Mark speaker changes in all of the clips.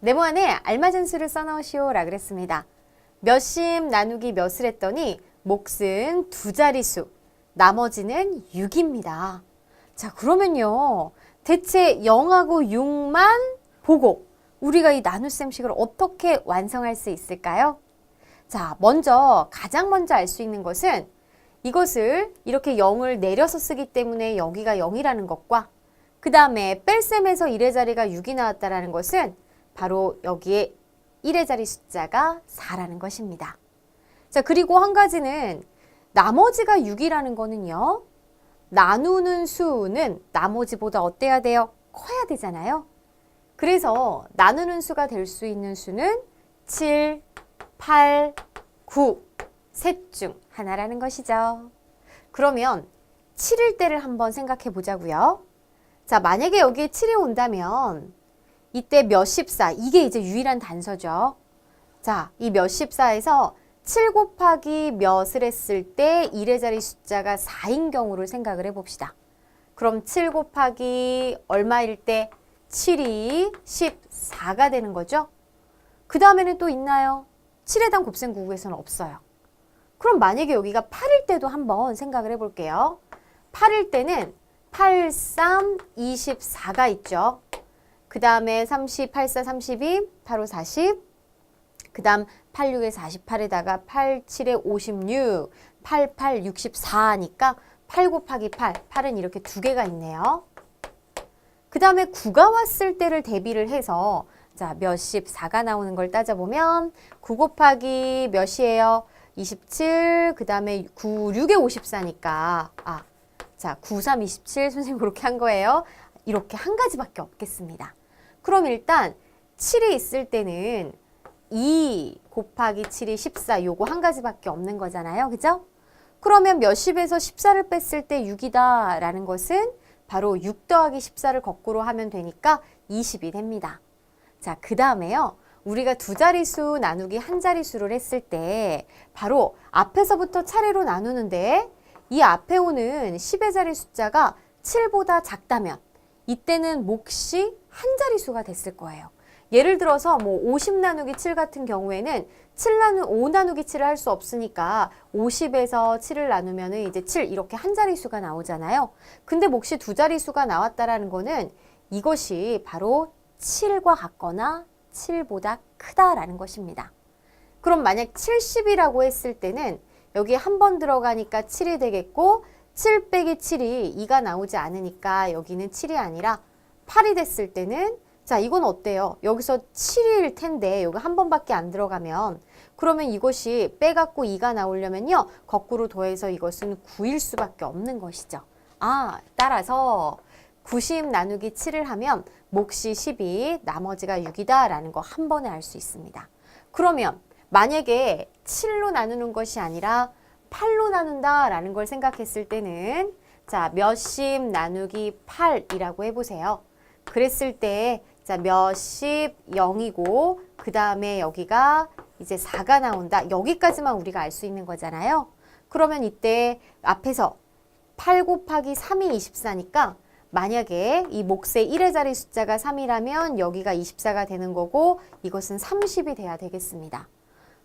Speaker 1: 네모안에 알맞은 수를 써넣으시오 라 그랬습니다. 몇십 나누기 몇을 했더니 몫은 두 자릿수, 나머지는 6입니다. 자, 그러면요. 대체 0하고 6만 보고 우리가 이 나눗셈식을 어떻게 완성할 수 있을까요? 자, 가장 먼저 알 수 있는 것은 이것을 이렇게 0을 내려서 쓰기 때문에 여기가 0이라는 것과 그 다음에 뺄셈에서 1의 자리가 6이 나왔다는 것은 바로 여기에 1의 자리 숫자가 4라는 것입니다. 자, 그리고 한 가지는 나머지가 6이라는 거는요. 나누는 수는 나머지보다 어때야 돼요? 커야 되잖아요. 그래서 나누는 수가 될 수 있는 수는 7, 8, 9, 셋 중 하나라는 것이죠. 그러면 7일 때를 한번 생각해 보자고요. 자, 만약에 여기에 7이 온다면 이때 몇십사, 이게 이제 유일한 단서죠. 자, 이 몇십사에서 7 곱하기 몇을 했을 때 1의 자리 숫자가 4인 경우를 생각을 해봅시다. 그럼 7 곱하기 얼마일 때 7이 14가 되는 거죠. 그 다음에는 또 있나요? 7에 대한 곱셈 구구에서는 없어요. 그럼 만약에 여기가 8일 때도 한번 생각을 해볼게요. 8일 때는 8, 3, 24가 있죠. 그 다음에 30, 8, 4, 32, 8, 5, 40. 그 다음 8, 6에 48에다가 8, 7에 56, 8, 8, 64니까 8 곱하기 8, 8은 이렇게 두 개가 있네요. 그 다음에 9가 왔을 때를 대비를 해서 자, 몇십 4가 나오는 걸 따져보면 9 곱하기 몇이에요? 27, 그 다음에 9, 6에 54니까 자, 9, 3, 27 선생님 그렇게 한 거예요. 이렇게 한 가지밖에 없겠습니다. 그럼 일단 7이 있을 때는 2 곱하기 7이 14 요거 한 가지밖에 없는 거잖아요. 그죠? 그러면 몇십에서 14를 뺐을 때 6이다 라는 것은 바로 6 더하기 14를 거꾸로 하면 되니까 20이 됩니다. 자, 그 다음에요. 우리가 두 자릿수 나누기 한 자릿수를 했을 때 바로 앞에서부터 차례로 나누는데 이 앞에 오는 10의 자리 숫자가 7보다 작다면 이때는 몫이 한 자릿수가 됐을 거예요. 예를 들어서 50 나누기 7 같은 경우에는 5 나누기 7을 할 수 없으니까 50에서 7을 나누면 이제 7 이렇게 한 자릿수가 나오잖아요. 근데 몫이 두 자릿수가 나왔다라는 거는 이것이 바로 7과 같거나 7보다 크다라는 것입니다. 그럼 만약 70이라고 했을 때는 여기 한 번 들어가니까 7이 되겠고 7 빼기 7이 2가 나오지 않으니까 여기는 7이 아니라 8이 됐을 때는 자, 이건 어때요? 여기서 7일 텐데 여기 한 번밖에 안 들어가면 그러면 이것이 빼갖고 2가 나오려면요. 거꾸로 더해서 이것은 9일 수밖에 없는 것이죠. 따라서 90 나누기 7을 하면 몫이 12, 나머지가 6이다 라는 거 한 번에 알 수 있습니다. 그러면 만약에 7로 나누는 것이 아니라 8로 나눈다 라는 걸 생각했을 때는 자, 몇십 나누기 8이라고 해보세요. 그랬을 때 자, 몇십 0이고 그 다음에 여기가 이제 4가 나온다. 여기까지만 우리가 알 수 있는 거잖아요. 그러면 이때 앞에서 8 곱하기 3이 24니까 만약에 이 몫의 1의 자리 숫자가 3이라면 여기가 24가 되는 거고 이것은 30이 돼야 되겠습니다.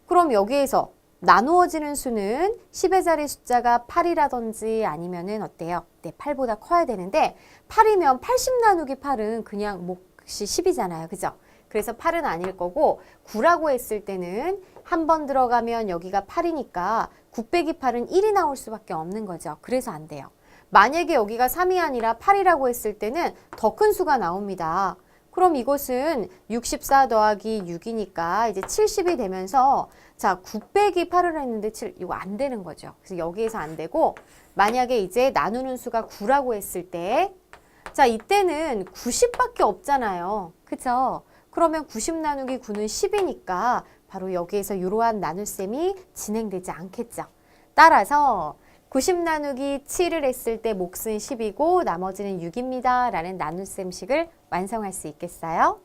Speaker 1: 그럼 여기에서 나누어지는 수는 10의 자리 숫자가 8이라든지 아니면은 어때요? 네, 8보다 커야 되는데 8이면 80 나누기 8은 그냥 몫이 10이잖아요. 그죠? 그래서 8은 아닐 거고 9라고 했을 때는 한 번 들어가면 여기가 8이니까 9 빼기 8은 1이 나올 수밖에 없는 거죠. 그래서 안 돼요. 만약에 여기가 3이 아니라 8이라고 했을 때는 더 큰 수가 나옵니다. 그럼 이것은 64 더하기 6이니까 이제 70이 되면서 자, 9 빼기 8을 했는데 7, 이거 안 되는 거죠. 그래서 여기에서 안 되고 만약에 이제 나누는 수가 9라고 했을 때 자, 이때는 90밖에 없잖아요. 그죠? 그러면 90 나누기 9는 10이니까 바로 여기에서 이러한 나눗셈이 진행되지 않겠죠. 따라서 90 나누기 7을 했을 때 몫은 10이고 나머지는 6입니다. 라는 나눗셈식을 완성할 수 있겠어요?